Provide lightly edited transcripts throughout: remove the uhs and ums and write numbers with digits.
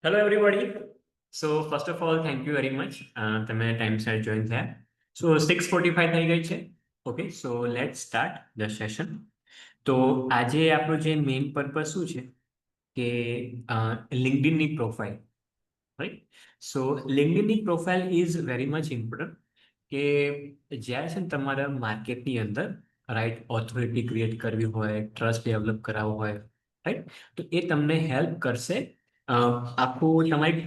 Hello, everybody. So, first of all, thank you very much. તમે ટાઈમસર join થયા. સો 6:45 થઈ ગઈ છે. Okay, so let start the session. તો આજે આપણો જે મેઇન પર્પઝ શું છે કે લિંક્ડઇનની પ્રોફાઇલ, રાઈટ? સો લિંક્ડઇનની profile is very much important કે જ્યારે છે ને તમારા માર્કેટની અંદર રાઈટ ઓથોરિટી ક્રિએટ કરવી હોય, ટ્રસ્ટ ડેવલપ કરાવવો હોય, રાઈટ? તો એ તમને હેલ્પ કરશે આખું તમારી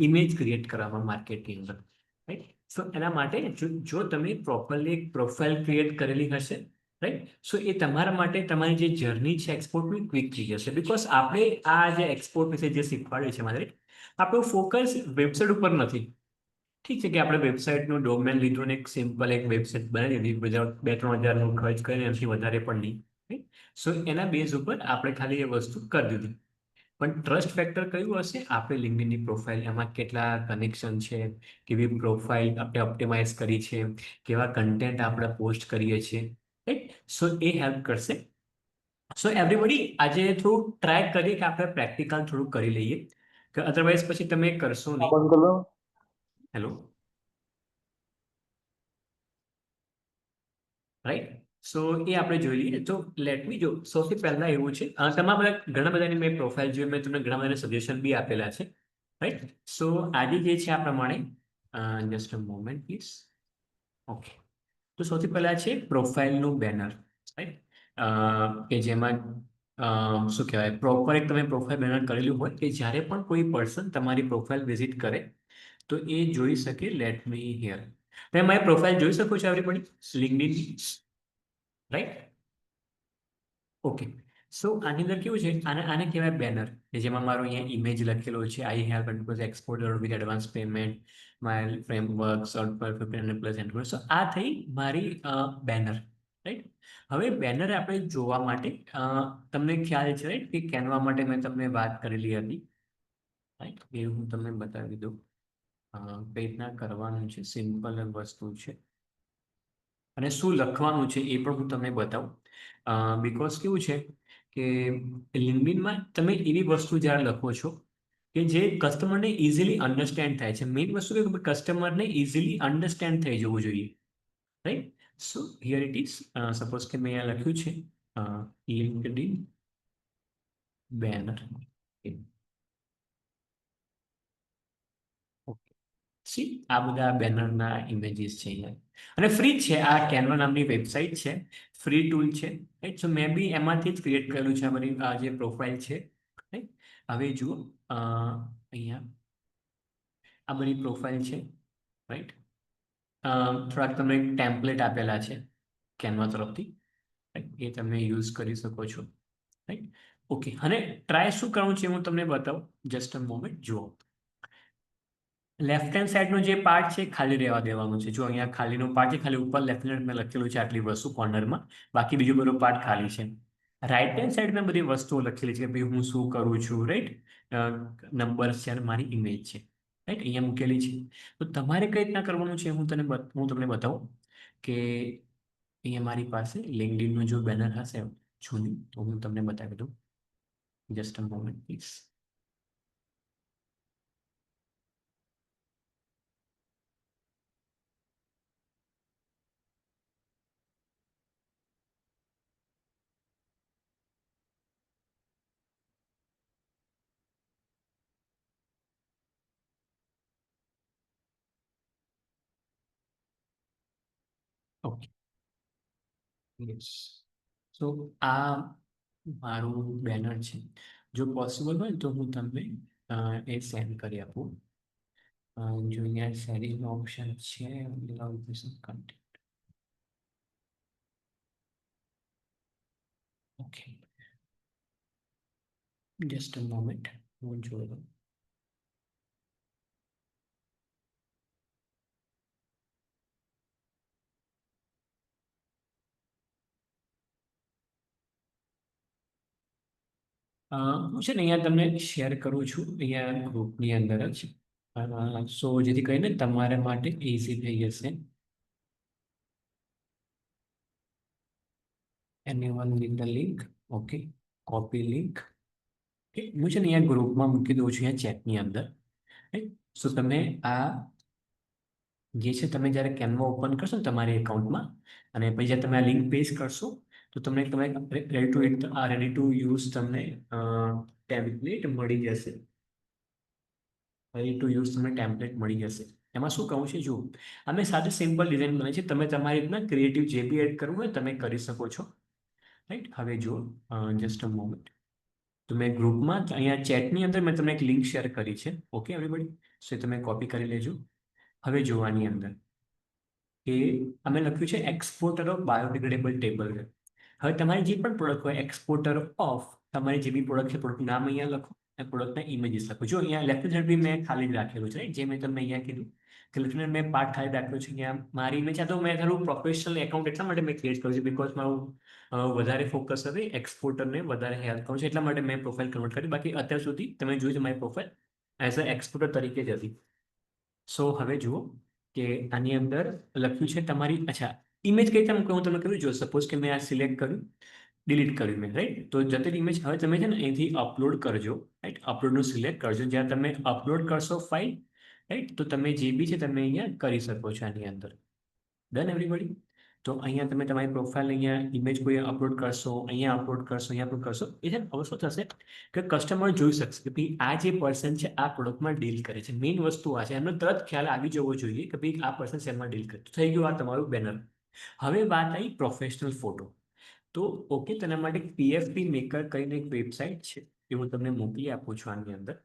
ઇમેજ ક્રિએટ કરવામાં માર્કેટની અંદર, રાઈટ? સો એના માટે જો તમે પ્રોપરલી એક પ્રોફાઇલ ક્રિએટ કરેલી હશે, રાઈટ? સો એ તમારા માટે તમારી જે જર્ની છે એક્સપોર્ટની ક્વિક થઈ જશે. બીકોઝ આપણે આ જે એક્સપોર્ટ વિશે જે શીખવાડ્યું છે મારે, આપણું ફોકસ વેબસાઇટ ઉપર નથી. ઠીક છે કે આપણે વેબસાઇટનું ડોમેન લીધું ને એક સિમ્પલ એક વેબસાઇટ બનાવી દીધી, બધા 2-3 હજારનું ખર્ચ કરીને એનાથી વધારે પણ નહીં. સો એના બેઝ ઉપર આપણે ખાલી એ વસ્તુ કરી દીધી. પણ ટ્રસ્ટ ફેક્ટર કયું હશે? આપણે લિંક્ડઇનની પ્રોફાઇલ, એમાં કેટલા કનેક્શન છે, કેવી પ્રોફાઇલ આપણે ઓપ્ટિમાઇઝ કરી છે, કેવા કન્ટેન્ટ આપણે પોસ્ટ કરીએ છીએ, રાઈટ? સો એ હેલ્પ કરશે. સો એવરીબડી આજે થોડું ટ્રાય કરીએ કે આપણે પ્રેક્ટિકલ થોડું કરી લઈએ, કે અધરવાઇઝ પછી તમે કરશો નહીં. બંધ કરી દો. Hello, right? સો એ આપણે જોઈ લઈએ. તો લેટ મી જો સૌથી પહેલા એવું છે, તમારા બધા ઘણા બધાની મેં પ્રોફાઇલ જોઈ, મેં તમને ઘણા બધાને સજેશન બી આપેલા છે, રાઈટ? સો આજે જે છે આ પ્રમાણે, just a moment please. Okay, તો સૌથી પહેલા છે પ્રોફાઇલનું બેનર, રાઈટ? કે જેમાં શું કહેવાય, પ્રોપર એક તમે પ્રોફાઇલ બેનર કરેલું હોય કે જ્યારે પણ કોઈ પર્સન તમારી પ્રોફાઇલ વિઝિટ કરે તો એ જોઈ શકે. Let me here. તમે મારી પ્રોફાઇલ જોઈ શકો છો એવરીબડી લિંક્ડઇન, રાઈટ? ઓકે, સો આની અંદર કેવું છે, આને કહેવાય બેનર, કે જેમાં મારો અહીંયા ઇમેજ લખેલો છે, I have exporter with advance payment my framework short પર 1500 પ્લસ એન્ડ. સો આ થઈ મારી બેનર, રાઈટ? હવે બેનર આપણે જોવા માટે તમને ખ્યાલ છે, રાઈટ, કે કેનવા માટે મેં તમને વાત કરેલી હતી, રાઈટ? એ હું તમને બતાવી દઉં કઈ રીતના કરવાનું છે. સિમ્પલ વસ્તુ છે અને શું લખવાનું છે એ પણ હું તમને બતાવું. બીકોઝ કેવું છે કે લિંક્ડઇનમાં તમે એવી વસ્તુ જ્યારે લખો છો કે જે કસ્ટમરને ઇઝીલી અન્ડરસ્ટેન્ડ થાય છે. મેઇન વસ્તુ કે કસ્ટમરને ઇઝીલી અન્ડરસ્ટેન્ડ થઈ જવું જોઈએ, right? So here it is. Suppose કે મેં અહીંયા લખ્યું છે લિંક્ડઇન બેનર. સી આ બધા બેનરના ઇમેજીસ છે અહીંયા, અને ફ્રી છે. આ કેનવા નામની વેબસાઇટ છે, ફ્રી ટૂલ છે, રાઈટ? સો મેં બી એમાંથી જ ક્રિએટ કરેલું છે અમારી આ જે પ્રોફાઇલ છે, રાઈટ? હવે જુઓ અહીંયા આ બધી પ્રોફાઇલ છે, રાઈટ? થોડાક તમને ટેમ્પલેટ આપેલા છે કેનવા તરફથી, રાઈટ? એ તમે યુઝ કરી શકો છો, રાઈટ? ઓકે, અને ટ્રાય શું કરવું છે હું તમને બતાવું. Just a moment. જુઓ, લેફ્ટ હેન્ડ સાઈડનો જે પાર્ટ છે ખાલી રહેવા દેવાનું છે. જો અહીંયા ખાલીનો પાર્ટ છે, ખાલી ઉપર લેફ્ટ હેન્ડ મેં લખેલું છે આટલી વસ્તુ કોર્નરમાં, બાકી બીજું બધો પાર્ટ ખાલી છે. રાઈટ હેન્ડ સાઈડ મેં બધી વસ્તુઓ લખેલી છે કે ભાઈ હું શું કરું છું, રાઈટ? નંબર્સ છે અને મારી ઇમેજ છે, રાઈટ? અહીંયા મૂકેલી છે. તો તમારે કઈ રીતના કરવાનું છે હું તમને બતાવું કે અહીંયા મારી પાસે લિંક્ડઇનનું જો બેનર હશે જૂનું, તો હું તમને બતાવી દઉં. Just a moment please. Okay, yes. So આ મારું બેનર છે. જો પોસિબલ હોય તો હું તમને એ સેન્ડ કરી આપું. જો અહીંયા શેરિંગનો ઓપ્શન છે, content. Okay, just a moment, હું જોઈ લઉં. હું છે ને અહીંયા તમને શેર કરું છું અહીંયા ગ્રુપની અંદર જ. સો જેથી કરીને તમારા માટે ઇઝી થઈ જશે. anyone with the link? Okay, copy link કે હું છે ને અહીંયા ગ્રુપમાં મૂકી દઉં છું અહીંયા ચેટની અંદર, રાઈટ. સો તમે આ જે છે તમે જ્યારે કેનવા ઓપન કરશો ને તમારી એકાઉન્ટમાં અને પછી જ્યારે તમે આ લિંક પેસ્ટ કરશો તો તમને રેડી ટુ યુઝ તમને ટેમ્પલેટ મળી જશે. રેડી ટુ યુઝ તમને ટેમ્પલેટ મળી જશે. એમાં શું કહું છે જો અમે સાથે સિમ્પલ ડિઝાઇન બને છે, તમે તમારી રીતના ક્રિએટિવ જે બી એડ કરવું હોય તમે કરી શકો છો, રાઈટ. હવે જો જસ્ટ અ મોમેન્ટ, તો મેં ગ્રુપમાં અહીંયા ચેટની અંદર મેં તમને એક લિંક શેર કરી છે. ઓકે એવરીબડી, સો એ તમે કોપી કરી લેજો. હવે જોવાની અંદર કે અમે લખ્યું છે એક્સપોર્ટર ઓફ બાયોડિગ્રેડેબલ ટેબલ. હવે તમારી જે પણ પ્રોડક્ટ હોય એક્સપોર્ટર ઓફ, તમારી જે બી પ્રોડક્ટ છે પ્રોડક્ટ નામ અહીંયા લખો અને પ્રોડક્ટના ઇમેજીસ લખો. જો અહીંયા લેફ્ટ સાઈડ બી મેં ખાલી જ રાખેલું છે, જે મેં તમને અહીંયા કીધું કે લેફ્ટ મેં પાર્ટ ખાલી રાખ્યો છે. અહીંયા મારી ઇમેજ આ તો મેં થોડું પ્રોફેશનલ એકાઉન્ટ એટલા માટે મેં ક્રિએટ કર્યું છે બિકોઝ મારું વધારે ફોકસ હવે એક્સપોર્ટરને વધારે હેલ્પ કરું છું, એટલા માટે મેં પ્રોફાઇલ કન્વર્ટ કરી. બાકી અત્યાર સુધી તમે જોયું છે મારી પ્રોફાઇલ એઝ અ એક્સપોર્ટર તરીકે જ હતી. સો હવે જુઓ કે આની અંદર લખ્યું છે તમારી, અચ્છા ઇમેજ કઈ રીતે મૂકવું હું તમને કહ્યું. જો સપોઝ કે મેં આ સિલેક્ટ કર્યું, ડિલીટ કર્યું મેં, રાઈટ. તો જતી ઇમેજ હવે તમે છે ને અહીંથી અપલોડ કરજો, રાઈટ. અપલોડનું સિલેક્ટ કરજો. જ્યારે તમે અપલોડ કરશો ફાઇલ, રાઈટ, તો તમે જે બી છે તમે અહીંયા કરી શકો છો આની અંદર. Done everybody. તો અહીંયા તમે તમારી પ્રોફાઇલ અહીંયા ઇમેજ કોઈ અપલોડ કરશો, અહીંયા અપલોડ કરશો, અહીંયા અપલોડ કરશો. એ છે હવે શું થશે કે કસ્ટમર જોઈ શકશે કે ભાઈ આ જે પર્સન છે આ પ્રોડક્ટમાં ડીલ કરે છે. મેઇન વસ્તુ આ છે, એમનો તરત ખ્યાલ આવી જવો જોઈએ કે ભાઈ આ પર્સન શેરમાં ડીલ કરે. થઈ ગયું આ તમારું બેનર. હવે વાત આવી પ્રોફેશનલ ફોટો. તો ઓકે, તેના માટે પીએફપી મેકર કરીને એક વેબસાઇટ છે, એ હું તમને મોકલી આપું છું આની અંદર.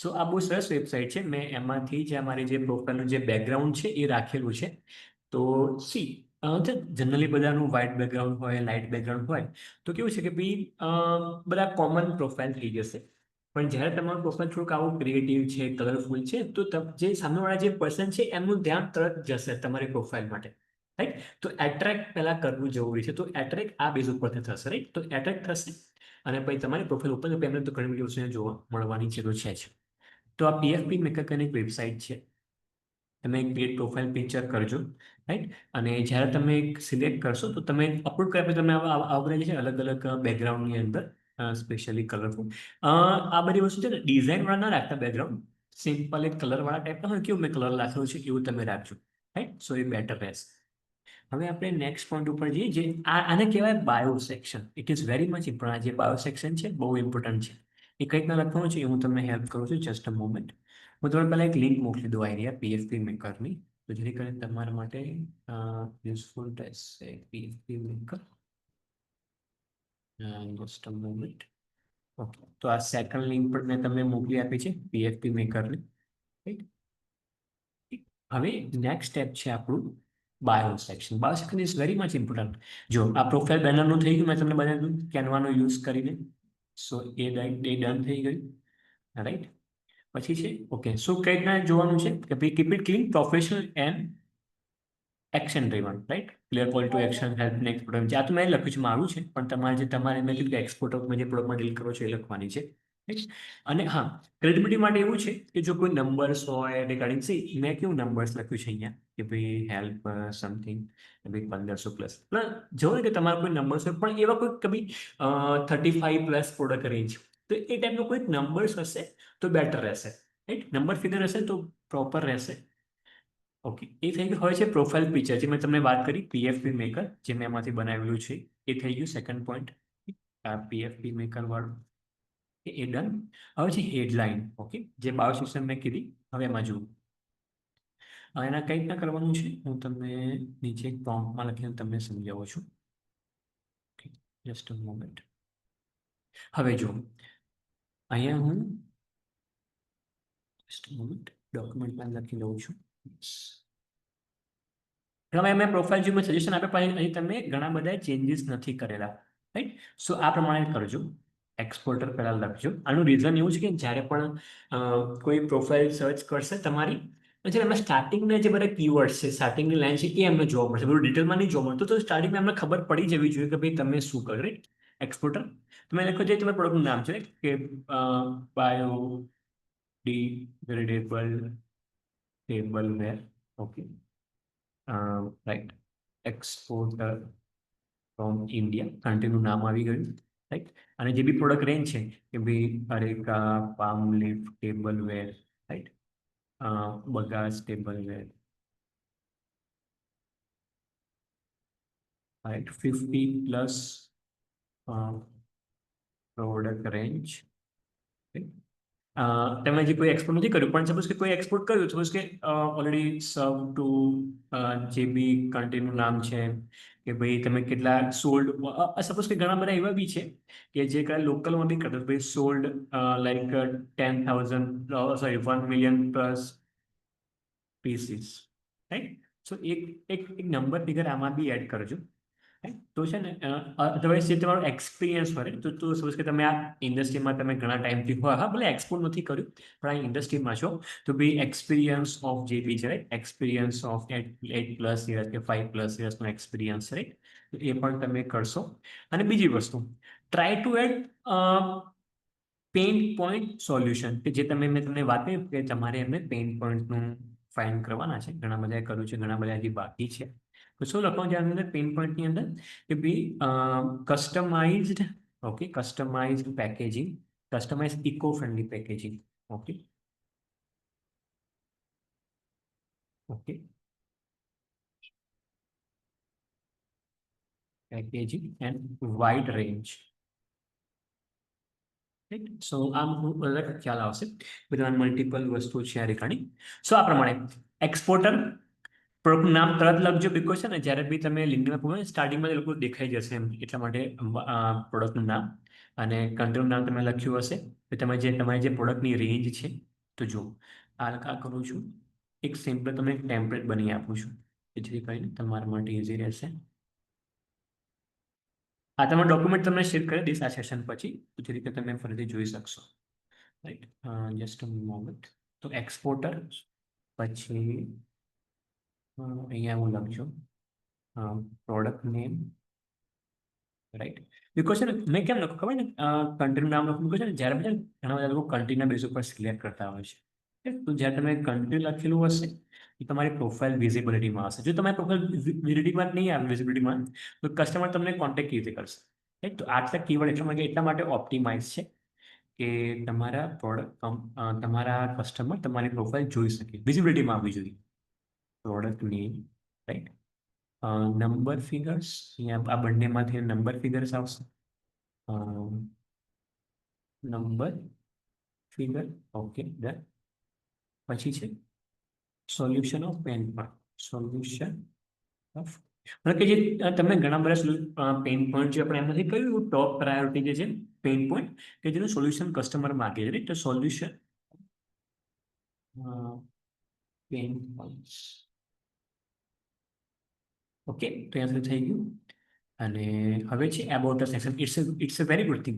સો આ બહુ સરસ વેબસાઇટ છે. મેં એમાંથી જે અમારી જે પ્રોફાઇલનું જે બેકગ્રાઉન્ડ છે એ રાખેલું છે. તો સી જનરલી બધાનું વ્હાઇટ બેકગ્રાઉન્ડ હોય, લાઇટ બેકગ્રાઉન્ડ હોય, તો કેવું છે કે ભાઈ બધા કોમન પ્રોફાઇલ થઈ જશે. પણ જ્યારે તમારું પ્રોફાઇલ થોડુંક આવું ક્રિએટિવ છે, કલરફુલ છે, તો જે સામેવાળા જે પર્સન છે એમનું ધ્યાન તરત જશે તમારી પ્રોફાઇલ માટે, રાઈટ. તો એટ્રેક્ટ પહેલા કરવું જરૂરી છે. તો એટ્રેક્ટ આ બેઝ ઉપરથી થશે, રાઈટ. તો એટ્રેક્ટ થશે અને પછી તમારી પ્રોફાઇલ ઉપર એમને તો ઘણી બધી વસ્તુને જોવા મળવાની છે, તો છે જ. તો આ પીએફપી મેકર કરીને એક વેબસાઇટ છે. તમે ક્રિએટ પ્રોફાઇલ પિક્ચર કરજો, રાઈટ. અને જ્યારે તમે સિલેક્ટ કરશો તો તમે અપલોડ કર્યા પછી તમે આવડે છે અલગ અલગ બેકગ્રાઉન્ડની અંદર સ્પેશિયલી કલરફુલ આ બધી વસ્તુ છે ને ડિઝાઇનવાળા ના રાખતા. બેકગ્રાઉન્ડ સિમ્પલ એક કલરવાળા ટાઈપના હોય, કેવું મેં કલર લખેલું છે એવું તમે રાખજો, રાઈટ. સો એ બેટર રહેશે. હવે આપણે નેક્સ્ટ પોઈન્ટ ઉપર જઈએ, જે આને કહેવાય bio section. It is very much important. આ જે બાયો સેક્શન છે બહુ ઇમ્પોર્ટન્ટ છે. એ કઈ રીતના લખવાનું છે એ હું તમને હેલ્પ કરું છું. જસ્ટ અ મોમેન્ટ, હું તમને પહેલાં એક લિંક મોકલી દઉં આઈડિયા પીએફપી મેકરની, તો જેથી કરીને તમારા માટે યુઝફુલ રહેશે. PFP maker, just a moment. Okay, તો આ સેકન્ડ લિંક પર મેં તમને મોકલી આપી છે પીએફપી મેકરની, રાઈટ. હવે નેક્સ્ટ સ્ટેપ છે આપણું bio section. Bio section is very much important. જો આ પ્રોફાઇલ બેનરનું થઈ ગયું, મેં તમને બનાવ્યું કેનવાનો યુઝ કરીને. સો એ ડન થઈ ગયું, રાઈટ. પછી છે ઓકે, સો કઈ રીતના જોવાનું છે કે ભાઈ keep it clean, professional and action driven, right. Clear call to action, help next product. આ તો મેં લખ્યું છે, મારું છે, પણ તમારે મેં કીધું કે એક્સપોર્ટમાં જે પ્રોડક્ટમાં ડીલ કરો છો એ લખવાની છે, રાઈટ. અને હા, ક્રેડિબિલિટી માટે એવું છે કે જો કોઈ નંબર્સ હોય રિગાર્ડિંગ, સી મેં કેવું નંબર્સ લખ્યું છે અહીંયા કે ભાઈ હેલ્પ સમથિંગ, ભાઈ 1500 પ્લસ. જો કે તમારા કોઈ નંબર્સ હોય પણ એવા કોઈ કભી 35 પ્લસ પ્રોડક્ટ રેન્જ, તો એ ટાઈપનો કોઈ નંબર્સ હશે તો બેટર રહેશે, રાઈટ. નંબર ફિગર હશે તો પ્રોપર રહેશે. ઓકે, એ થઈ ગયું. હવે છે પ્રોફાઇલ પિક્ચર, જે મેં તમને વાત કરી પીએફપી મેકર, જે મેં એમાંથી બનાવેલું છે એ થઈ ગયું. સેકન્ડ પોઈન્ટ આ પીએફપી મેકર વાળું એ ડન. હવે છે હેડલાઇન. ઓકે, જે બાયો સેક્શન મેં કીધી, હવે એમાં જુઓ એના કઈ રીતના કરવાનું છે હું તમને નીચે પ્રોમ્પ્ટમાં લખીને તમને સમજાવું છું. Just a moment. હવે જો અહીંયા હું જસ્ટ અ મોમેન્ટ ડોક્યુમેન્ટમાં લખી લઉં છું. હવે મેં પ્રોફાઇલ જે મેં સજેશન આપ્યા પછી અહીં તમે ઘણા બધા ચેન્જીસ નથી કરેલા, રાઈટ. સો આ પ્રમાણે કરજો. એક્સપોર્ટર પહેલાં લખજો. આનું રીઝન એવું છે કે જ્યારે પણ કોઈ પ્રોફાઇલ સર્ચ કરશે તમારી, પછી એમાં સ્ટાર્ટિંગના જે બધા કીવર્ડ્સ છે, સ્ટાર્ટિંગની લાઈન છે એ એમને જોવા મળશે. બધું ડિટેલમાં નહીં જોવા મળતું, તો સ્ટાર્ટિંગમાં એમને ખબર પડી જવી જોઈએ કે ભાઈ તમે શું કરો, રાઈટ. એક્સપોર્ટર તમે લખો જે તમારા પ્રોડક્ટનું નામ છે કે biodegradable tableware, okay, right. Exporter from India, કન્ટ્રીનું નામ આવી ગયું, રાઈટ. અને જે બી પ્રોડક્ટ રેન્જ છે કે ભાઈ areca, palm leaf, tableware, right, bagasse tableware, right, 50 plus product range. તમે જે કોઈ એક્સપોર્ટ નથી કર્યું, પણ સપોઝ કે કોઈ એક્સપોર્ટ કર્યું, સપોઝ કે ઓલરેડી સર્વ ટુ જે બી કન્ટ્રીનું નામ છે કે ભાઈ તમે કેટલા સોલ્ડ, સપોઝ કે ઘણા બધા એવા બી છે કે જે કઈ લોકલમાં બી કરતા ભાઈ sold like 10,000 sorry 1 million plus pieces, right. So એક નંબર ફિગર આમાં બી એડ કરજો. તો છે ને અધરવાઇઝ જે તમારો એક્સપિરિયન્સ હોય તો સપોઝ કે તમે આ ઇન્ડસ્ટ્રીમાં તમે ઘણા ટાઈમથી હોય, હા ભલે એક્સપોર્ટ નથી કર્યું પણ આ ઇન્ડસ્ટ્રીમાં છો, તો બી એક્સપિરિયન્સ ઓફ જે બી છે, રાઈટ, એક્સપિરિયન્સ ઓફ 8+ years કે 5+ yearsનો એક્સપિરિયન્સ, રાઈટ, તો એ પણ તમે કરશો. અને બીજી વસ્તુ, try to add pain point solution, કે જે મેં તમને વાત કરી કે તમારે એમને પેઇન પોઈન્ટનું ફાઇન્ડ કરવાના છે. ઘણા બધા કર્યું છે, ઘણા બધા હજી બાકી છે. તો શું લખવાનું છે આની અંદર પેઇન પોઈન્ટની અંદર કે ભાઈ customised, okay, customised packaging, customise eco friendly packaging, okay, okay, packaging and wide range, right. So આમ બધા ખ્યાલ આવશે, બધા મલ્ટિપલ વસ્તુ છે આ રિગાર્ડિંગ. સો આ પ્રમાણે એક્સપોર્ટર પ્રોડક્ટનું નામ તરત લખજો, બીકોઝ છે ને જ્યારે બી તમે લિંકમાં પૂછો સ્ટાર્ટિંગમાં એ લોકો દેખાઈ જશે એમ, એટલા માટે પ્રોડક્ટનું નામ અને કન્ટ્રીનું નામ તમે લખ્યું હશે. તો તમે જે તમારી જે પ્રોડક્ટની રેન્જ છે, તો જો આ કરું છું, એક સિમ્પલ તમને ટેમ્પલેટ બની આપું છું જેથી કરીને તમારા માટે ઇઝી રહેશે. આ તમારું ડોક્યુમેન્ટ તમને શેર કરી દઈશ આ સેશન પછી, જેથી રીતે તમે ફરીથી જોઈ શકશો, રાઈટ. Just a moment. તો એક્સપોર્ટર પછી અહીંયા હું લખજો પ્રોડક્ટ નેમ, રાઈટ. બીકોઝ છે ને મેં કેમ લખું ખબર ને, કન્ટ્રીનું નામ લખું બીકોઝ છે ને જ્યારે બધા ઘણા બધા લોકો કન્ટ્રીના બેઝ ઉપર સિલેક્ટ કરતા હોય છે. તો જ્યારે તમે કન્ટ્રી લખેલું હશે તો તમારી પ્રોફાઇલ વિઝિબિલિટીમાં હશે. જો તમારી પ્રોફાઇલ વિઝિબિલિટીમાં નહીં આવે, વિઝિબિલિટીમાં, તો કસ્ટમર તમને કોન્ટેક્ટ કેવી રીતે કરશે, રાઈટ. તો આટલા કીવર્ડ એટલા માટે ઓપ્ટિમાઇઝ છે કે તમારા તમારા કસ્ટમર તમારી પ્રોફાઇલ જોઈ શકે, વિઝિબિલિટીમાં આવવી જોઈએ. Product name, right, number figures, અહીંયા આ બંનેમાંથી નંબર ફિગર્સ આવશે. Number figure, okay, done. પછી છે solution of pen point, solution of, મતલબ કે જે તમે ઘણા બધા પેઇન પોઈન્ટ જે આપણે એમાંથી કહ્યું ટોપ પ્રાયોરિટી જે છે પેઇન પોઈન્ટ કે જેનું સોલ્યુશન કસ્ટમર માગે છે, રાઈટ. તો સોલ્યુશન પેઇન પોઈન્ટ્સ, ઓકે, તો અહીંયા સુધી થઈ ગયું. અને હવે છે about section. It's a very good thing.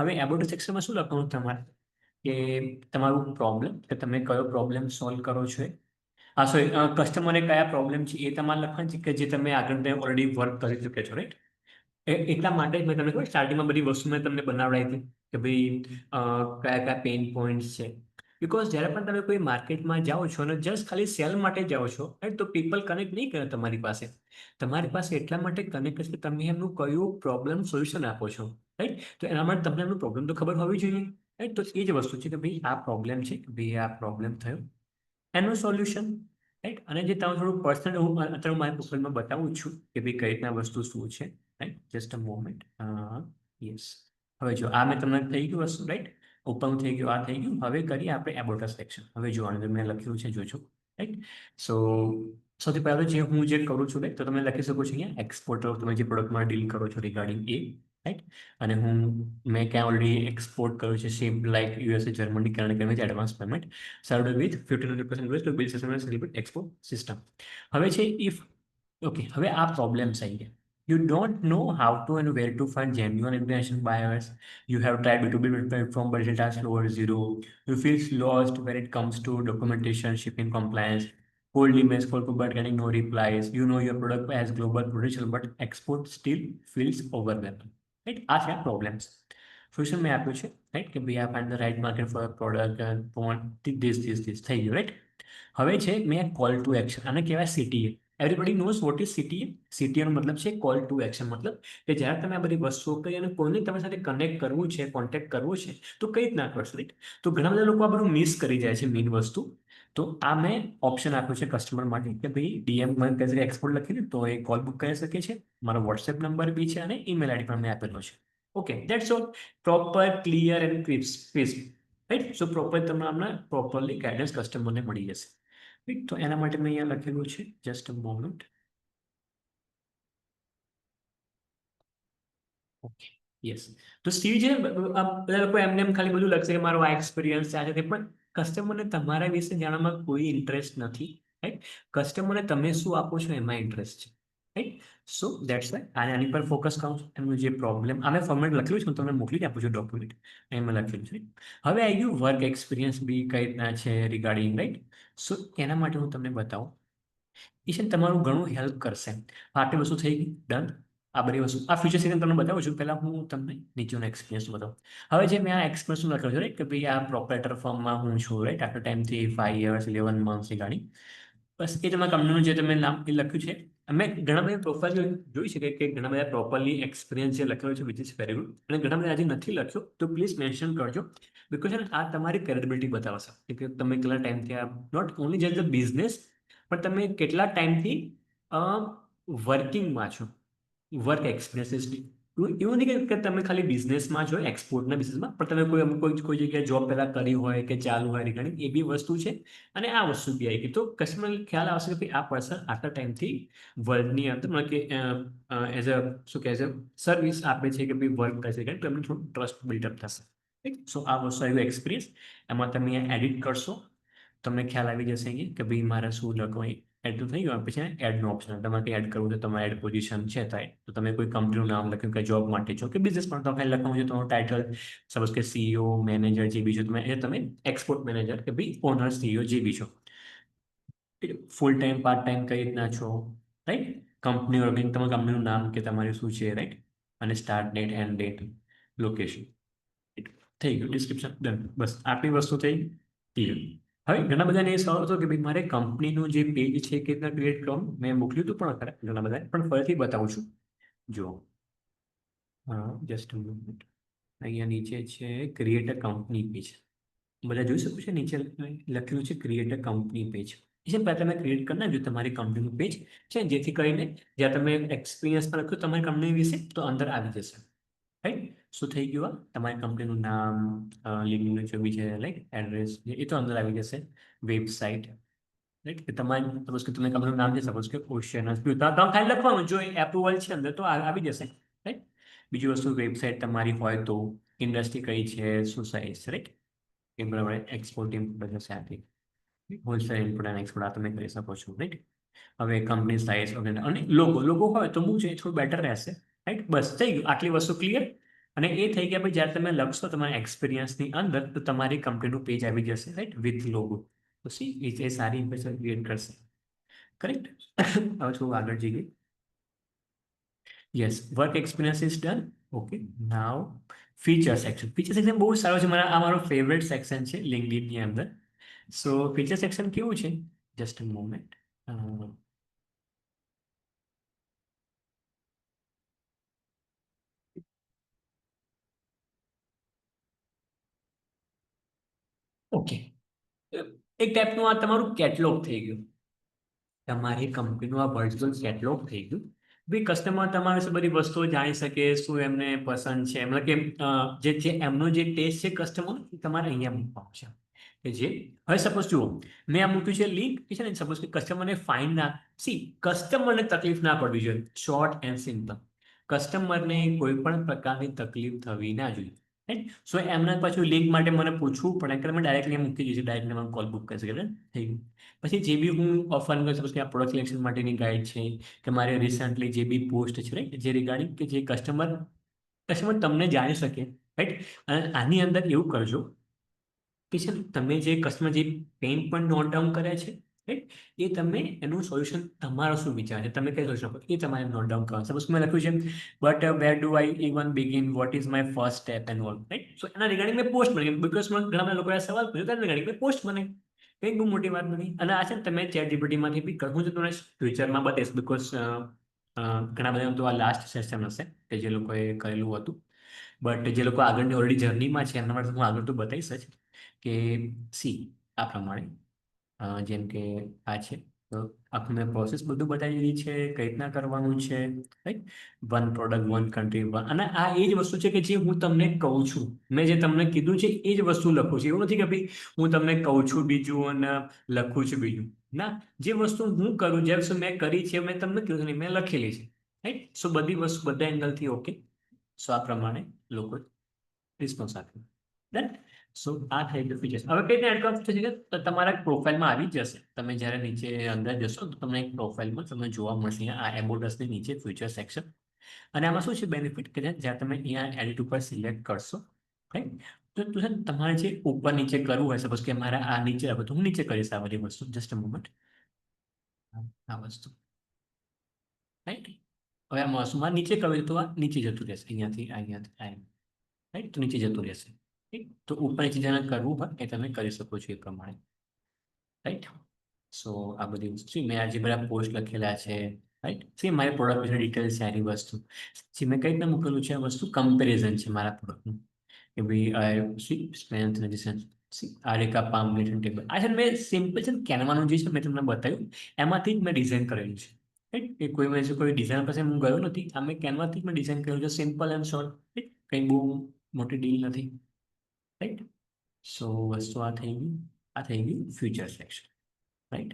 હવે એબાઉટ સેક્શનમાં શું લખવાનું તમારે કે તમારું પ્રોબ્લેમ, કે તમે કયો પ્રોબ્લેમ સોલ્વ કરો છો, સોરી, કસ્ટમરને કયા પ્રોબ્લેમ છે એ તમારે લખવાનું છે કે જે તમે આગળ ઓલરેડી વર્ક કરી ચૂક્યા છો, રાઈટ. એટલા માટે જ મેં તમને કહ્યું સ્ટાર્ટિંગમાં બધી વસ્તુ મેં તમને બનાવડાવી હતી કે ભાઈ કયા કયા પેઇન પોઈન્ટ્સ છે. બીકોઝ જ્યારે પણ તમે કોઈ માર્કેટમાં જાઓ છો અને જસ્ટ ખાલી સેલ માટે જાઓ છો, રાઈટ, તો પીપલ કનેક્ટ નહીં કરે તમારી પાસે. તમારી પાસે એટલા માટે કનેક્ટ કરશે કે તમે એમનું કયું પ્રોબ્લેમ સોલ્યુશન આપો છો, રાઈટ. તો એના માટે તમને એમનું પ્રોબ્લેમ તો ખબર હોવી જોઈએ, રાઈટ. તો એ જ વસ્તુ છે કે ભાઈ આ પ્રોબ્લેમ છે, ભાઈ આ પ્રોબ્લેમ થયો, એનું સોલ્યુશન, રાઈટ. અને જે તમે થોડું પર્સનલ હું અત્યારે મારી પ્રોફાઇલમાં બતાવું છું કે ભાઈ કઈ રીતના વસ્તુ શું છે, right. Just a moment. Yes. હવે જો આ મેં તમને થઈ ગયું વસ્તુ, રાઈટ, ઓપન થઈ ગયું, આ થઈ ગયું. હવે કરીએ આપણે એબોટા સેક્શન. હવે જો આને મેં લખ્યું છે, જોજો, રાઈટ. સો સૌથી પહેલાં જે હું જે કરું છું, રાઈટ, તો તમે લખી શકો છો અહીંયા એક્સપોર્ટર, તમે જે પ્રોડક્ટમાં ડીલ કરો છો રિગાર્ડિંગ એ, રાઈટ. અને મેં ક્યાં ઓલરેડી એક્સપોર્ટ કર્યું છે same like USA, Germany, Canada, with advance payment served with 1500% US to build system and celebrate export system. હવે છે ઇફ, ઓકે, હવે આ પ્રોબ્લેમ્સ આવી ગયા. You don't know how to and where to find genuine international buyers. You have tried B2B platform, but data slow or zero. You feel lost when it comes to documentation, shipping compliance. Cold emails for but getting no replies. You know your product has global potential, but export still feels overwhelming. Right? આ છે problems. Solution મેં આપ્યું છે, right, કે ભાઈ આ find the right market for product, this થઈ ગયું, રાઈટ. હવે છે મેં કોલ ટુ એક્શન, આને કહેવાય CTA. Everybody knows what is CTA. CTA નો મતલબ છે કોલ ટુ એક્શન, મતલબ કે જ્યારે તમે આ બધી વસ્તુઓ કરી અને કોઈને તમારી સાથે કનેક્ટ કરવું છે, કોન્ટેક્ટ કરવો છે, તો કઈ રીતના કરશો, રાઈટ? તો ઘણા બધા લોકો આ બધું મિસ કરી જાય છે મેઇન વસ્તુ. તો આ મેં ઓપ્શન આપ્યું છે કસ્ટમર માટે કે ભાઈ ડીએમ માં કહે એક્સપોર્ટ લખીને તો એ કોલ બુક કરી શકે છે. મારો વોટ્સએપ નંબર બી છે અને ઈમેલ આઈડી પણ મેં આપેલો છે. Okay, that's all. Proper, clear and crisp, right? So proper તમને પ્રોપરલી ગાઈડન્સ કસ્ટમરને મળી જશે. રાઈટ? તો એના માટે મેં અહીંયા લખેલું છે, just a moment. Okay, yes. તો સ્ટીવ છે બધા લોકો એમને એમ ખાલી બધું લખશે કે મારો આ એક્સપિરિયન્સ છે, આ છે, પણ કસ્ટમરને તમારા વિશે જાણવામાં કોઈ ઇન્ટરેસ્ટ નથી, રાઈટ? કસ્ટમરને તમે શું આપો છો એમાં ઇન્ટરેસ્ટ છે, રાઈટ? સો દેટ્સ વાય આની પર ફોકસ કરું છું. એમનું જે પ્રોબ્લેમ અમે ફોર્મેટ લખેલું છે, હું તમને મોકલી જ આપું છું ડોક્યુમેન્ટ, એમાં લખેલું છે. હવે આવી ગયું વર્ક એક્સપિરિયન્સ બી કઈ રીતના છે રિગાર્ડિંગ, રાઈટ? સો એના માટે હું તમને બતાવું. એ છે ને તમારું ઘણું હેલ્પ કરશે. આટલી વસ્તુ થઈ ગઈ, ડન. આ બધી વસ્તુ આ ફ્યુચર સિસ્ટમ તમને બતાવું છું. પહેલાં હું તમને નીચેનો એક્સપિરિયન્સ બતાવું. હવે જે મેં આ એક્સપિરિયન્સ લખ્યો છે, રાઈટ, કે ભાઈ આ પ્રોપ્રાઇટર ફર્મમાં હું છું, રાઈટ, આટલા ટાઈમથી 5 years 11 monthsની ગાડી. બસ એ તમારા કંપનીનું જે તમે નામ એ લખ્યું છે. અમે ઘણા બધા પ્રોફાઇલ જોઈ શકે કે ઘણા બધા પ્રોપરલી એક્સપિરિયન્સ જે લખેલો છે વિચ ઇઝ વેરી ગુડ. અને ઘણા બધા હજી નથી લખ્યો તો પ્લીઝ મેન્શન કરજો. બિકોઝ આ તમારી ક્રેડિબિલિટી બતાવશે કે તમે કેટલા ટાઈમથી આ not only just the business, પણ તમે કેટલા ટાઈમથી વર્કિંગમાં છો. વર્ક એક્સપિરિયન્સીસ એવું નહીં કે તમે ખાલી બિઝનેસમાં છો, એક્સપોર્ટના બિઝનેસમાં, પણ તમે કોઈ જગ્યાએ જોબ પહેલાં કરી હોય કે ચાલુ હોય રિગાર્ડિંગ એ બી વસ્તુ છે. અને આ વસ્તુ બી આવી ગઈ તો કસ્ટમર ખ્યાલ આવશે કે ભાઈ આ પર્સન આટલા ટાઈમથી વર્કની અંદર મતલબ કે એઝ અ શું કહે છે સર્વિસ આપે છે કે ભાઈ વર્ક કરે છે, તો એમને થોડું ટ્રસ્ટ બિલ્ડઅપ થશે. સો આ વસ્તુ આવ્યું એક્સપિરિયન્સ. એમાં તમે એડિટ કરશો, તમને ખ્યાલ આવી જશે અહીંયા કે ભાઈ મારે શું લખવું. એડ તો થઈ ગયું. પછી એડનો ઓપ્શન, તમારે એડ કરવું છે, તમારે એડ પોઝિશન છે થાય તો તમે કોઈ કંપનીનું નામ લખ્યું કે જોબ માટે છો કે બિઝનેસ પણ તમે લખવાનું છે, તમારું ટાઇટલ સપોઝ કે સીઈઓ મેનેજર જે બી છો તમે એક્સપોર્ટ મેનેજર કે ભાઈ ઓનર સીઈઓ જે બી છો. ફૂલ ટાઈમ પાર્ટ ટાઈમ કઈ રીતના છો, રાઈટ? કંપની ઓર્ગેનિક તમારા કંપનીનું નામ કે તમારે શું છે, રાઈટ? અને start date, and date, location. થઈ ગયું. Description done. બસ આટલી વસ્તુ થઈ ક્લિયર. હવે ઘણા બધાને એ સવાલ હતો કે ભાઈ મારે કંપનીનું જે પેજ છે કે રીતના ક્રિએટ કરવાનું. મેં મોકલ્યું હતું પણ ખરા ઘણા બધા, પણ ફરીથી બતાવું છું. જો હા, જસ્ટ મિનિટ. અહીંયા નીચે છે ક્રિએટ અ કંપની પેજ. બધા જોઈ શકો છો નીચે લખ્યું છે ક્રિએટ અ કંપની પેજ. એ છે પહેલાં તમે ક્રિએટ કરી નાખજો તમારી કંપનીનું પેજ છે, જેથી કરીને જ્યાં તમે એક્સપિરિયન્સમાં લખ્યું તમારી કંપની વિશે તો અંદર આવી જશે, રાઈટ? શું થઈ ગયું? તમારી કંપનીનું નામ, લિંકનું જે બી છે, લાઈક એડ્રેસ, એ તો અંદર આવી જશે. વેબસાઇટ, રાઈટ, કે તમારી સપોઝ કે તમે કંપનીનું નામ છે સપોઝ કે ઓશિયનસ બ્લુ, તમે ખાલી લખવાનું, જો એપ્રુવલ છે અંદર તો આવી જશે, રાઈટ? બીજી વસ્તુ વેબસાઇટ તમારી હોય તો ઇન્ડસ્ટ્રી કઈ છે, શું સાઇઝ છે, રાઈટ? એ બરાબર. એક્સપોર્ટ ઇમ્પોર્ટ હશે આથી હોલસેલ ઇમ્પોર્ટ અને એક્સપોર્ટ આ તમે કરી શકો છો, રાઈટ? હવે કંપની સાઇઝ અને લોગો હોય તો હું છે થોડું બેટર રહેશે, રાઈટ? બસ થઈ ગયું. આટલી વસ્તુ ક્લિયર. અને એ થઈ ગયા પછી જ્યારે તમે લખશો તમારા એક્સપિરિયન્સની અંદર તો તમારી કંપનીનું પેજ આવી જશે, રાઈટ, વિથ લોગો. તો સી એ સારી ઇમ્પ્રેશન ક્રિએટ કરશે, કરેક્ટ? હવે થોડું આગળ જઈએ. Yes, work experience is done. Okay, now feature section. Feature section બહુ સારો છે. આ મારો ફેવરેટ સેક્શન છે લિંક્ડઇનની અંદર. સો ફીચર સેક્શન કેવું છે? Just a moment. ઓકે, એક ટાઈપનું આ તમારું કેટલોગ થઈ ગયું. તમારી કંપનીનું આ વર્ચ્યુઅલ કેટલોગ થઈ ગયું. ભાઈ કસ્ટમર તમારા વિશે બધી વસ્તુઓ જાણી શકે, શું એમને પસંદ છે, મતલબ કે જે એમનો જે ટેસ્ટ છે કસ્ટમર, તમારે અહીંયા મૂકવાનું છે. કે જે હવે સપોઝ જુઓ મેં આ મૂક્યું છે લિંક, છે ને, સપોઝ કે કસ્ટમરને ફાઇન ના કસ્ટમરને તકલીફ ના પડવી જોઈએ. Short and simple. કસ્ટમરને કોઈ પણ પ્રકારની તકલીફ થવી ના જોઈએ, રાઈટ? સો એમના પાછું લિંક માટે મને પૂછવું પડે કે મેં ડાયરેક્ટલી મૂકી દીધી, ડાયરેક્ટલી મને કોલ બુક કરી શકે, થઈ ગયું. પછી જે બી હું ઓફર કરું સપોઝ કે આ પ્રોડક્ટ સિલેક્શન માટેની ગાઈડ છે કે મારે રિસન્ટલી જે બી પોસ્ટ છે, રાઈટ, જે રિગાર્ડિંગ કે જે કસ્ટમર તમને જાણી શકે, રાઈટ? અને આની અંદર એવું કરજો કે છે ને તમે જે કસ્ટમર જે પેઇન પણ નોટ ડાઉન કર્યા છે, રાઈટ, એ તમે એનું સોલ્યુશન તમારો શું વિચાર છે તમે કઈ સોલ્યુશન એ તમારે નોટ ડાઉન કરવાનું. સપોઝ મેં લખ્યું છે but where do I even begin, what is my first step and all, right? So એના રિગાર્ડિંગ મેં પોસ્ટ બનાવી, બીકોઝ ઘણા બધા લોકોએ સવાલ પૂછ્યો તેના રિગાર્ડિંગ મેં પોસ્ટ બનાવી. કંઈ બહુ મોટી વાત નથી. અને આ છે ને તમે ચેટ જીપીટીમાંથી બી હું તમને ફ્યુચરમાં બતાવીશ, બીકોઝ ઘણા બધા તો આ લાસ્ટ સેશન હશે કે જે લોકોએ કરેલું હતું. બટ જે લોકો આગળની ઓલરેડી જર્નીમાં છે એમના માટે હું આગળ તો બતાવીશ જ કે સી આ પ્રમાણે જેમ કે આ છે તો આખું મેં પ્રોસેસ બધું બતાવી દીધી છે, કઈ રીતના કરવાનું છે, right. One product one country one, અને આ એ જ વસ્તુ છે કે જે હું તમને કહું છું, મેં જે તમને કીધું છે એ જ વસ્તુ લખું છું. એવું નથી કે ભાઈ હું તમને કહું છું બીજું અને લખું છું બીજું. ના, જે વસ્તુ હું કરું, જે વસ્તુ મેં કરી છે મેં તમને કીધું નહીં, મેં લખેલી છે, રાઈટ. સો બધી વસ્તુ બધા એંગલથી ઓકે. સો આ પ્રમાણે લોકો રિસ્પોન્સ આપ્યો. ડન. સો આ થઈ ગયું ફીચર્સ. હવે કઈ રીતે એડ કરવું થશે કે તમારા પ્રોફાઇલમાં આવી જ જશે. તમે જ્યારે નીચે અંદર જશો તો તમને એક પ્રોફાઇલમાં તમને જોવા મળશે આ એબોટસની નીચે ફ્યુચર સેક્શન. અને આમાં શું છે બેનિફિટ કે જ્યારે તમે અહીંયા એડિટ ઉપર સિલેક્ટ કરશો, રાઈટ, તો છે ને તમારે જે ઉપર નીચે કરવું હોય, સપોઝ કે મારે આ નીચે આવે તો હું નીચે કરીશ આ બધી વસ્તુ. Just a moment. આ વસ્તુ, રાઈટ. હવે આ વસ્તુમાં નીચે કરવી તો આ નીચે જતું રહેશે, અહીંયાથી રાઈટ, તો નીચે જતું રહેશે. તો ઉપર નીચે જેને કરવું હોય એ તમે કરી શકો છો એ પ્રમાણે, રાઈટ. સો આ બધી વસ્તુ મેં આજે બધા પોસ્ટ લખેલા છે, રાઈટ. સી મારી પ્રોડક્ટ વિશે ડિટેલ્સ છે આની વસ્તુ. સી મેં કઈ રીતના મૂકેલું છે આ વસ્તુ કમ્પેરિઝન છે મારા પ્રોડક્ટનું કે ભાઈ C strength resistance, C areca palm relation table. આ છે મેં સિમ્પલ છે કેનવાનું જે છે મેં તમને બતાવ્યું એમાંથી જ મેં ડિઝાઇન કરેલું છે, રાઈટ. એ કોઈ મેં કોઈ ડિઝાઇન પાસે હું ગયો નથી, આ મેં કેનવાથી જ મેં ડિઝાઇન કરેલું છે, સિમ્પલ એન્ડ શોર્ટ, રાઈટ. કંઈ બહુ મોટી ડીલ નથી, રાઈટ. સો વસ્તુ આ થઈ ગઈ, આ થઈ ગયું future section, right.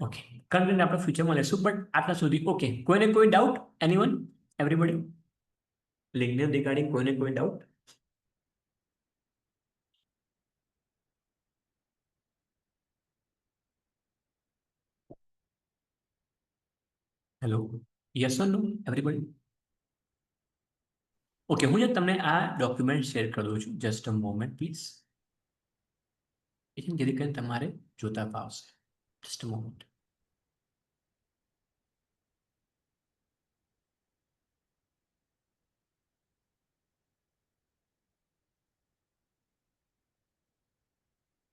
Okay, content આપણે ફ્યુચરમાં લેશું, બટ આટલા સુધી ઓકે. કોઈને કોઈ ડાઉટ? એનીવન? એવરીબડી? લિંકને રિગાર્ડિંગ કોઈને કોઈ doubt? Hello, yes or no everybody? Okay, હું જે તમને આ ડોક્યુમેન્ટ શેર કરું છું, જસ્ટ અ મોમેન્ટ પ્લીઝ. જેથી કરીને તમારે જોતા ફાવશે. Just a moment.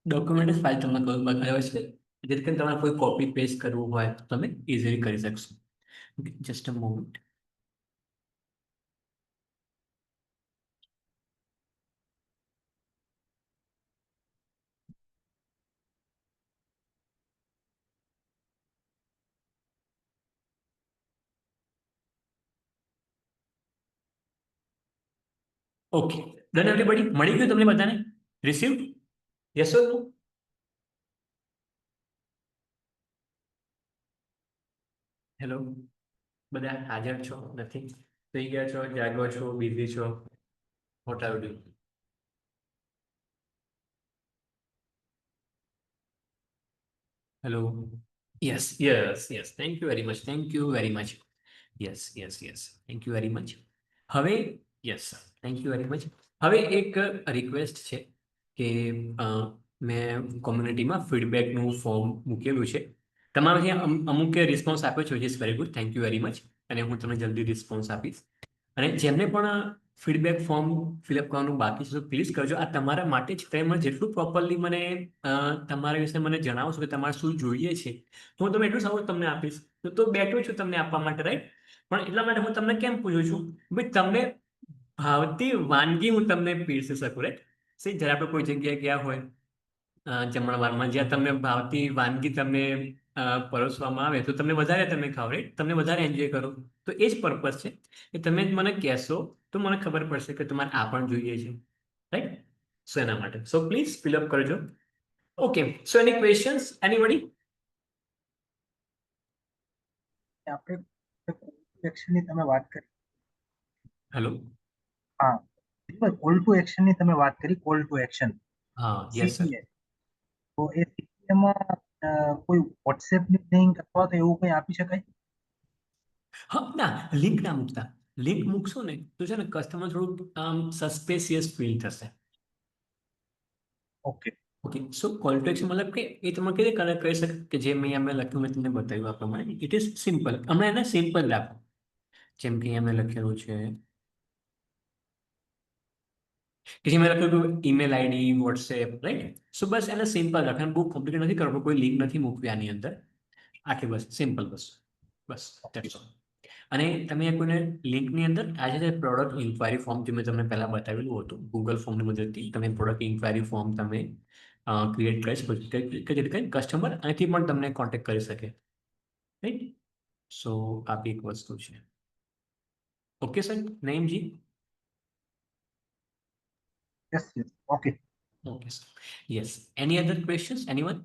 Document file તમને બતાવે છે, જેથી કરીને તમારે કોઈ કોપી પેસ્ટ કરવું હોય તો તમે ઇઝીલી કરી શકશો. Just a moment. Okay, done everybody? મળી ગયું તમને બધાને? Received? Yes or no? Hello, બધા હાજર છો? નથી? થઈ ગયા છો? જાગો છો? બિઝી છો? What are you? Hello. Yes yes yes, thank you very much, thank you very much. Yes yes yes, thank you very much. હવે yes, thank you very much. હવે એક રિક્વેસ્ટ છે કે મેં કોમ્યુનિટીમાં ફીડબેકનું ફોર્મ મૂકેલું છે. તમારે ત્યાં અમુક રિસ્પોન્સ આપ્યો છે, which is very good, thank you very much. અને હું તમને જલ્દી રિસ્પોન્સ આપીશ. અને જેમને પણ ફીડબેક ફોર્મ ફિલઅપ કરવાનું બાકી છે તો પ્લીઝ કરજો. આ તમારા માટે જ. તમે જેટલું પ્રોપરલી મને તમારા વિશે મને જણાવશો કે તમારે શું જોઈએ છે તો હું તમે એટલું સારું તમને આપીશ. તો બેઠો છું તમને આપવા માટે, રાઈટ. પણ એટલા માટે હું તમને કેમ પૂછું છું ભાઈ તમને ભાવતી વાનગી હું તમને પીરસી શકું, રાઈટ. સે જ્યારે આપણે કોઈ જગ્યાએ ગયા હોય જમણવારમાં, જ્યાં તમને ભાવતી વાનગી તમને પરોસવામાં આવે તો તમને વધારે તમે ખાવ, રાઈટ, તમને વધારે એન્જોય કરો. તો એ જ પર્પઝ છે કે તમે મને કહેશો તો મને ખબર પડશે કે તમારે આ પણ જોઈએ છે, રાઈટ. સો એના માટે સો પ્લીઝ ફિલઅપ કરજો. ઓકે, સો એની ક્વેશ્ચન્સ એનીબડી? આપણે એક્શનની તમે વાત કરી. હેલો. હા, કોલ ટુ એક્શનની તમે વાત કરી, કોલ ટુ એક્શન હા, યસ સર. સીપીએ. તો એ સીપીએમાં કોઈ વોટ્સએપની લિંક અથવા તો એવું કંઈ આપી શકાય? હા, ના, લિંક ના મૂકતા. લિંક મૂકશો ને તો છે ને કસ્ટમર થોડુંક સસ્પેશિયસ ફીલ થશે. Okay. Okay, so call to action મતલબ કે એ તમે કઈ રીતે કરી શકે કે જે મેં અમે લખ્યું, મેં તમને બતાવ્યું આ પ્રમાણે. It is simple. હમણાં એને સિમ્પલ રાખો. જેમ કે અહીંયા મેં લખેલું છે કે જે મેં લખ્યું ઈમેલ આઈડી વોટ્સએપ રાઈટ. સો બસ એને સિમ્પલ રાખે, બહુ કોમ્પ્લિકેટ નથી કરવું, કોઈ લિંક નથી મૂકવી આની અંદર, આટલી બસ simple bus bus that's all. અને તમે કોઈને લિંકની અંદર આજે જે પ્રોડક્ટ ઇન્ક્વાયરી ફોર્મ જે મેં તમને પહેલા બતાવેલું હતું ગૂગલ ફોર્મની મદદથી તમે પ્રોડક્ટ ઇન્ક્વાયરી ફોર્મ તમે ક્રિએટ કરી શકો છો કે જેથી કરીને કસ્ટમર અહીંથી પણ તમને કોન્ટેક્ટ કરી શકે રાઈટ. સો આ બી એક વસ્તુ છે. ઓકે સર નઈમજી. Yes, yes. Okay. Okay sir. Yes, any other questions anyone?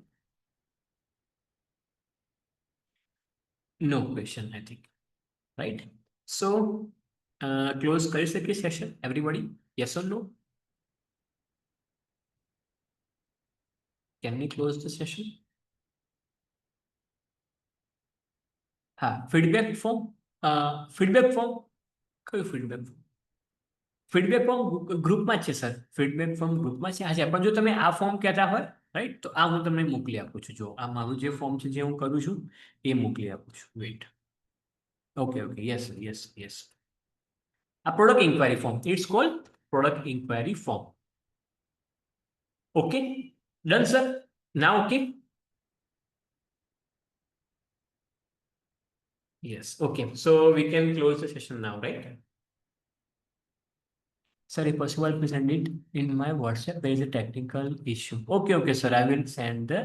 No question I think, right? So close કરી શકીએ session everybody, yes or no? Can we close the session? હા ફીડબેક ફોર્મ, ફીડબેક ફોર્મ કયું feedback form? Feedback form ગ્રુપમાં જ છે sir, feedback form ગ્રુપમાં છે. હા પણ જો તમે આ ફોર્મ કહેતા હોય રાઈટ તો આ હું તમને મોકલી આપું છું. જો આ મારું જે ફોર્મ છે જે હું કરું છું એ મોકલી આપું છું. Wait. Okay okay yes yes yes. આ product inquiry form, it's called product inquiry form. Okay done sir. Now okay. Yes, okay. So we can close the session now, right? Sir, if possible, please send it in my WhatsApp. There is a technical issue. Okay, okay, sir. I will send the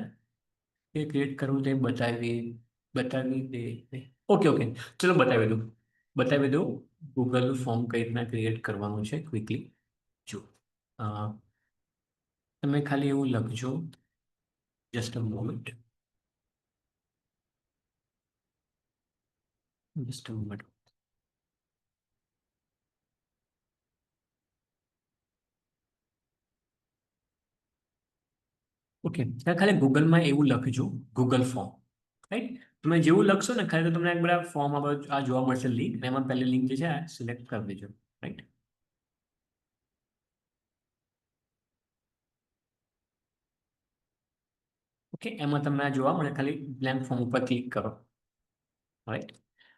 create કરવું તે બતાવી દે. Okay okay ચલો બતાવી દઉં Google form કઈ રીતના create કરવાનું છે ક્વિકલી. જો તમે ખાલી એવું લખજો, just a moment, just a moment. Okay ખાલી ગૂગલમાં એવું લખજો ગૂગલ ફોર્મ રાઈટ. તમે જેવું લખશો ને ખાલી તો તમને એક બધા ફોર્મ આ જોવા મળશે લિંક, એમાં પહેલી લિંક જે છે સિલેક્ટ કરી દેજો રાઈટ. ઓકે એમાં તમને આ જોવા મળે, ખાલી બ્લેન્ક ફોર્મ ઉપર ક્લિક કરો રાઈટ.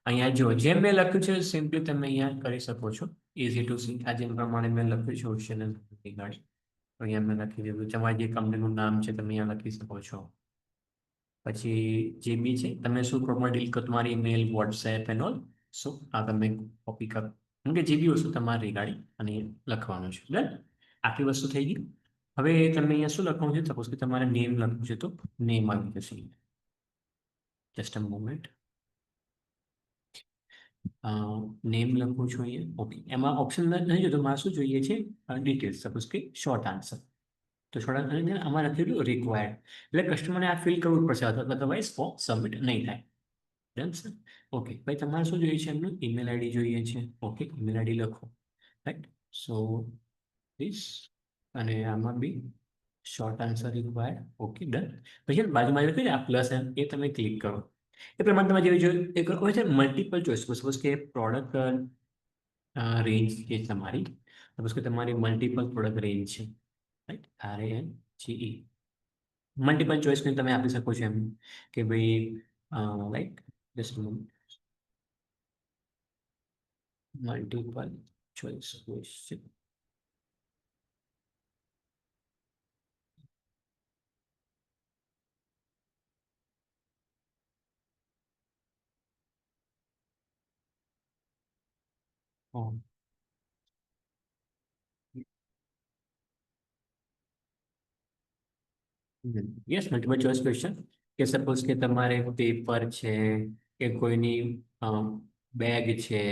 અહીંયા જો જેમ મેં લખ્યું છે સિમ્પલી તમે અહીંયા કરી શકો છો, ઇઝી ટુ સી. આ જેમ પ્રમાણે મેં લખ્યું છે ઓશિયન ગાડી, તો અહીંયા મેં લખી દીધું. તમારી જે કંપનીનું નામ છે તમે અહીંયા લખી શકો છો. પછી જે બી છે તમે શું પ્રોપર ડીલ કરો, તમારી ઈમેલ વોટ્સએપ એન્ડ ઓલ. સો આ તમે કોપી કરો કેમ કે જે બી વસ્તુ તમારી રિગાર્ડિંગ અને લખવાનું છે. ડન. આટલી વસ્તુ થઈ ગઈ. હવે તમે અહીંયા શું લખવાનું છે, સપોઝ કે તમારે નેમ લખવું છે તો નેમ આવી જશે. Just a moment. નેમ લખું છું અહીંયા. ઓકે એમાં ઓપ્શન નહીં જોતો, મારે શું જોઈએ છે ડિટેલ્સ, સપોઝ કે શોર્ટ આન્સર. તો શોર્ટ આન્સર આમાં લખેલું રિક્વાયર્ડ, એટલે કસ્ટમરને આ ફિલ કરવું પડશે, અદરવાઇઝ ફોર્મ સબમિટ નહીં થાય. Done sir. ઓકે ભાઈ તમારે શું જોઈએ છે, એમનું ઈમેલ આઈડી જોઈએ છે. ઓકે ઈમેલ આઈડી લખો રાઈટ. સો ધીસ અને આમાં બી short answer required. Okay done. પછી બાજુમાં લખ્યું છે આ પ્લસ એમ, એ તમે ક્લિક કરો. એ પ્રમાણે તમે જેવી જોયું એક હોય છે મલ્ટિપલ ચોઇસ, સપોઝ કે પ્રોડક્ટ રેન્જ જે તમારી, સપોઝ કે તમારી મલ્ટિપલ પ્રોડક્ટ રેન્જ છે રાઈટ. RANGE મલ્ટિપલ ચોઇસ તમે આપી શકો છો એમ કે ભાઈ right just multiple choice question. Yes multiple choice question, કે સપોઝ કે તમારે પેપર છે કે કોઈની બેગ છે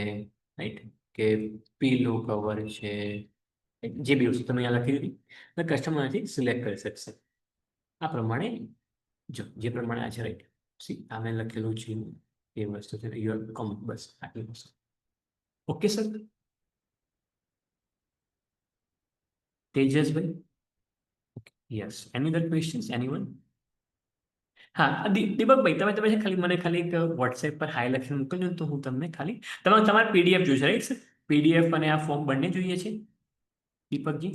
રાઈટ, કે પીલો કવર છે, જે બી વસ્તુ તમે અહીંયા લખી દીધી એટલે કસ્ટમરથી સિલેક્ટ કરી શકશે. આ પ્રમાણે જો જે પ્રમાણે આ છે રાઈટ. સી આ મેં લખેલું છે એ વસ્તુ છે યુઆર કોમ, બસ આટલી વસ્તુ. Okay sir. તેજસભાઈ. Yes any other questions anyone? હા દીપકભાઈ તમે તમે છે ખાલી મને ખાલી એક વોટ્સએપ પર હાઈ લખીને મોકલજો ને તો હું તમને ખાલી તમારે પીડીએફ જોઈશે રાઈટ સર? પીડીએફ અને આ ફોર્મ બંને જોઈએ છે દીપકજી?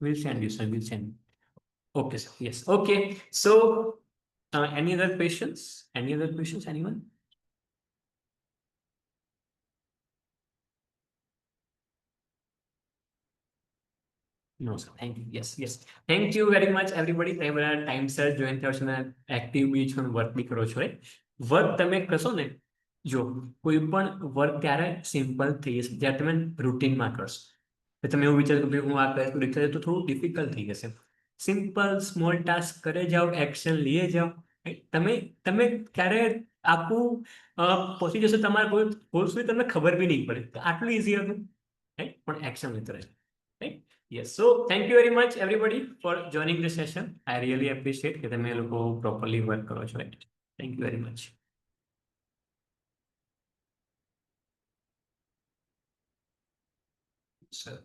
Will send you sir, will send. Okay sir yes okay. So any other questions, any other questions anyone? No sir thank you yes thank you very much everybody. તમે બધા ટાઈમસર join થયો છો ને એક્ટિવ બી છો વર્ક બી કરો છો right. Work તમે કરશો ને, જો કોઈ પણ વર્ક ત્યારે સિમ્પલ થઈ જશે જ્યારે તમે રૂટીનમાં કરશો. તો તમે એવું વિચારો કે ભાઈ હું આ કરીશ તો થોડું ડિફિકલ્ટ થઈ જશે. સિમ્પલ સ્મોલ ટાસ્ક કરે જાઓ, એક્શન લીએ જાઓ. તમે તમે ક્યારે આખું પહોંચી જશો તમારા ગોલ સુધી તમને ખબર બી નહીં પડે. આટલું ઇઝી હતું રાઈટ, પણ એક્શન લેતો રહે right. Yes, so thank you very much everybody four joining the session. I really appreciate કે તમે લોકો પ્રોપરલી વર્ક કરો છો right. Thank you very much. Sir